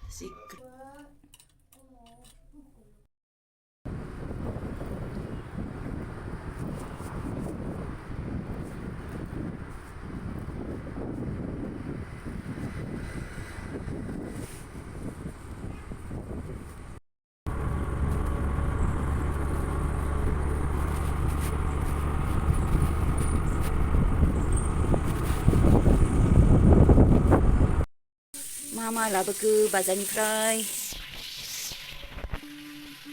Secret. Mama लाबोखो बाजारनिफ्राय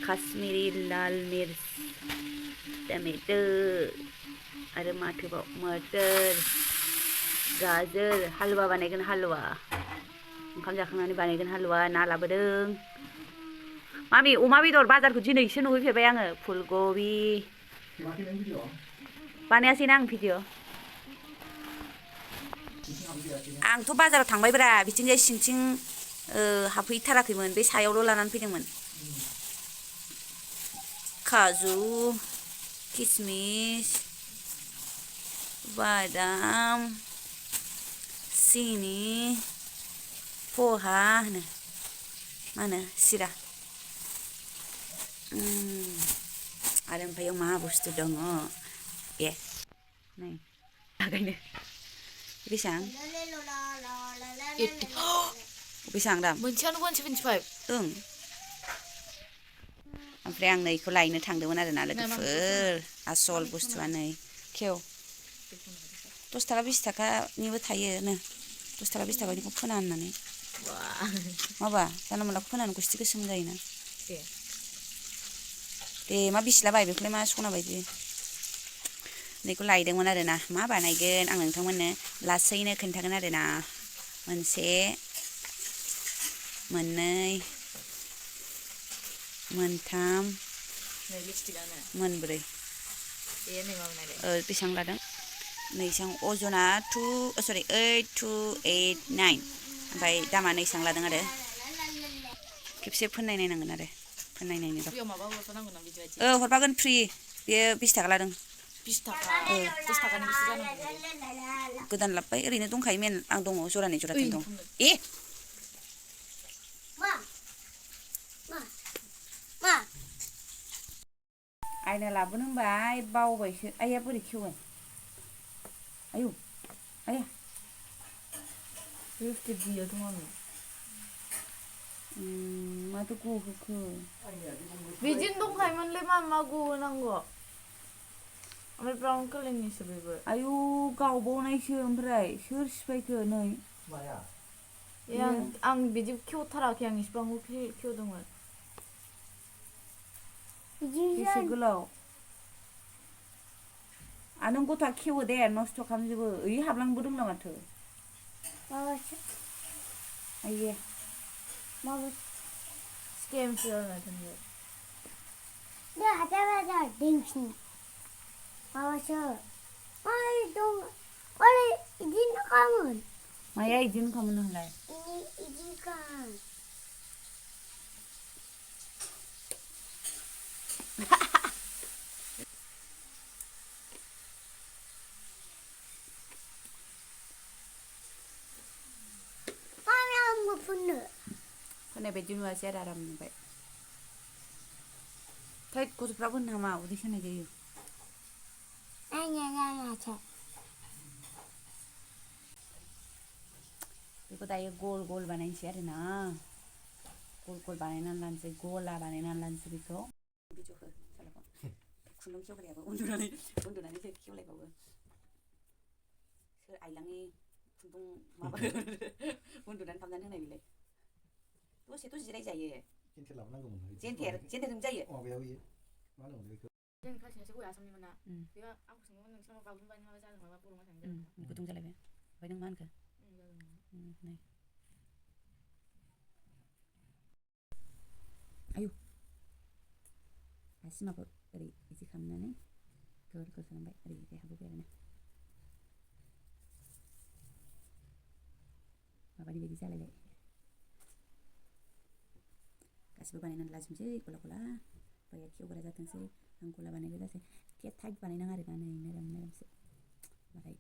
काश्मीरी लाल मिर्च टमेटो आरो माथोबाव मटर गाजर हालवा बानायगोन हालवा ओंखाम जाखांनानै बानायगोन हालवा ना लाबोदों मामि अमा बेदर बाजारखौ दिनैसो नुहैफेरबाय आङो फुलकबि बानायासैना आं भिडिअ आंथ' बाजाराव थांबायब्रा बिथिंजाय सिंथिं हाबहैथाराखैमोन बे सायावल' लानानै फैदोंमोन काजु किसमिस बादाम सिनि पहा होनो मा होनो सिरा आरो ओमफ्राय मा बुस्थु दङ ए नै लागायनो बेसेबां बेसेबां दाम मोनसेयावनो 175 ओं ओमफ्राय आं नैखौ लायनो थांदोंमोन आरोना लोगोफोर आसल बुस्थुआ नै खेव 10 थाखा 20 थाखानिबो थायो नो 10 थाखा 20 थाखानिखौ फोना होननानै माबा जानला मोनलाखौ फोनानै गुस्थि गोसोम जायोना दे मा बिसिला बाय बेखौलाय मा सना बायदि नैखौ लायदोंमोन आरोना मा बानायगोन आं नोंथांमोननो लासैनो खोन्थागोन आरोना मोनसे मोननै मोनथाम मोनब्रै बेसेबां लादों नैसां अजना 8289 ओमफ्राय दामा नैसां लादों आरो खेबसे फोननाय नायनांगोन आरो फोननाय नायनो हरफागोन फ्रि बेयो 20 थाखा लादों 20 थाखा 10 थाखानि बेसे जानांगौ गोदान लाबबाय ओरैनो दंखायो मेन आं दङ जरानै जराथाम दं ए आयना लाबोनो होनबाय बावबायसो आइया बोरै खेवो आयौ आइया लिपस्टिक गैया दं आङो माथो गहोखो बिदिनो दंखायोमोनलै मा गहोनांगौ ओमफ्राय ब्राउन कालारनिसो बेबो आयौ गावबावनायसो ओमफ्राय सोर सिफायखो नै माया आं बिदि खेवथाराखै आं इसिबांबो खेवदोंमोन बेसे गोलाव नों गथा खेवो दे नस्थ' खालामजोबो ओइ हाबलांबो रोंला माथो आइये माबा स्केमसो जाना दोनबाय दा हाथाय बाजार दिंखिनि माबासो ओइ दं ओरै इदिनो खामोन माया इदिनो खामोन नोंलाय इदिखा फोननाय बायदि नुवासै आरो आराम नुबाय थैद गथ'फ्राबो होनो नामा उदै सानाय जायो बेखौ दायो गल गल बानायनोसै आरोना गल गल बानायनानै लानोसै गला बानायनानै लानोसै बेखौ भिडिअ हो सालाखौ खुन्दुं खेवग्रायाबो उन्दुनानैसो खेवलायबावो सोर आइलांनि खुन्दुं माबा उन्दुनानै खालामनानै होनाय बेलाय दसेथ' जिरायजायो जेन्थेर लाबोनांगौमोन जेन्थेरजों जायो माबायाव इयो मा होनोमोन बेखौ जोंनि खासिनासो हौवा आसामनिमोन ना बेयो आंखौ सोंदोंमोन नोंसोर बागुरुम्बानि माबा जादों माबा बर' मोसानाय जादों गुदुं जालायबाय ओमफ्राय नों मा होनखो नै आयौ सिमाखौ ओरै इदि खालामनानै गोर गोर खालामबाय ओरैहाय हाबोबाय आरोना माबानि बायदि जालायबाय गासिबो बानायनानै लाजोबनोसै गला गला बोरैया खेवग्रा जाथोंसै आं गला बानायग्रा जासै एखे टाइट बानायनाङा आरोना नै नरम नरमसो बाहाय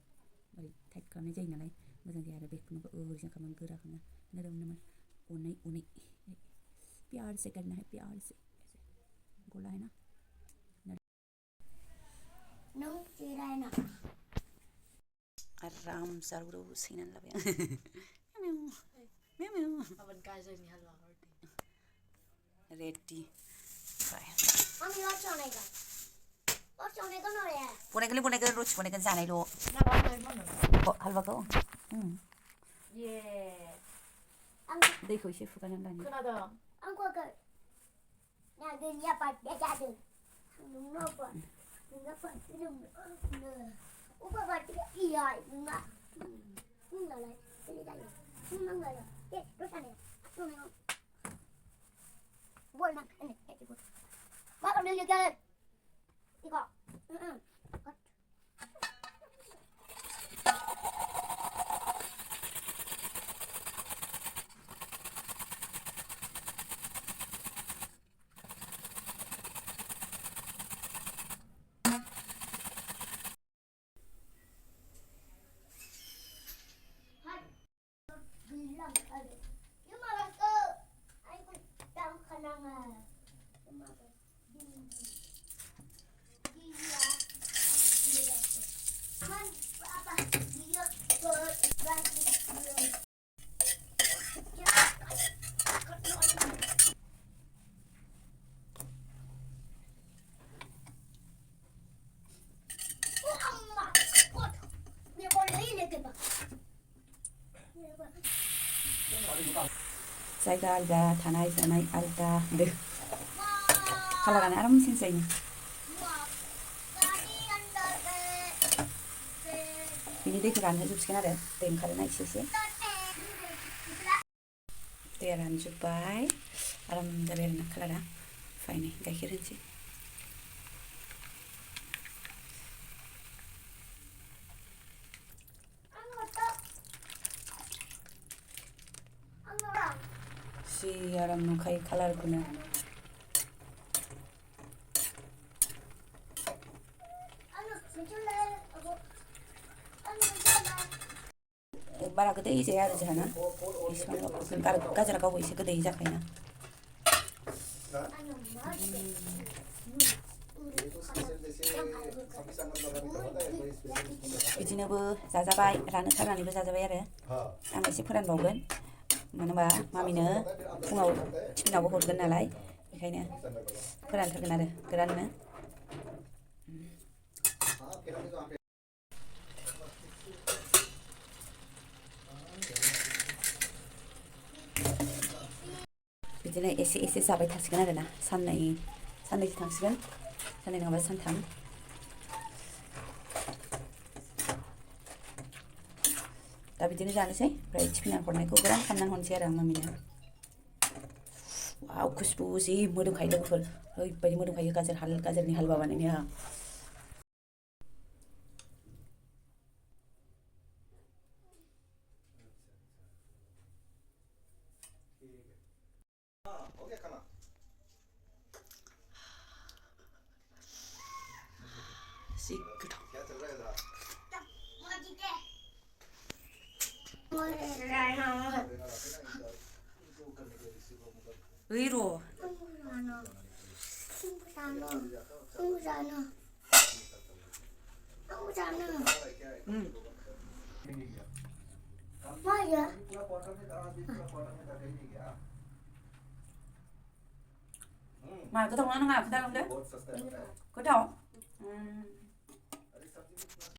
बोरैबा खालामनाय जायो नालाय मोजां जाया आरो बेखौनो ओरैनो खालामनानै गोरा खालामना नरम नरम उनै उनै प्यार से करना है प्यार से गोला है ना नों जिरायना आराम जारौ सैनानै लाबाय आं मेव मेव Awan gajarनि halwa order. रेडि आंनि लस जानायखौ नोलाय बनायगोन रुटि बनायगोन जानायल' हालवाखौ Yeah. दैखौ एसे फुगारनानै लानि खोनादों? आंखौ नागोनिया पार्टिया जादों नोंनाव नोंना पार्टिया उफा पार्टिया iya नोंना नोंनालाय सोलि जायो नोंनालाय दे दसाने नोंनाव बल नांखाने मा खालामदों लोगो इखौ bilang ada you malah ke aku dang kenangan cuma dia man apa dia जायगा आलदा थानाय जानाय आलदा दे कालारानो आराम चेन्ज जायो बिनि दैखौ रानहोजोबसिगोन आरो दै ओंखारोना एसे एसे दैया रानजोब्बाय आराम जाबाय आरोना कालारा फायनै गाइखेर होनोसै जि आराम नुखायो कालारखौनो बारा गोदै जाया आरो जोंहाना एसेबांल' गाजरा गावबो एसे गोदै जाखायोना बिदिनोबो जाजाबाय रानहोथारनानैबो जाजाबाय आरो आं एसे फोरानबावगोन मानो होनबा मामिनो फुङाव टिफिनावबो हरगोन नालाय बेखायनो फोरानथारगोन आरो गोराननो बिदिनो एसे एसे जाबाय थासिगोन आरोना साननैसो थांसिगोन साननै नङाबा सानथाम दा बिदिनो जानोसै ओमफ्राय टिफिनाव हरनायखौ गोरान खालामनानै हरनोसै आरो आं मामिनो वाव खुसबु जि मोदोमखायो लोगोफोर ओरैबायदि मोदोमखायो गाजरनि हालवा बानायनाया जि गोथाव ओइ र' मा गोथाव ना नङा खोन्थालांदो गोथाव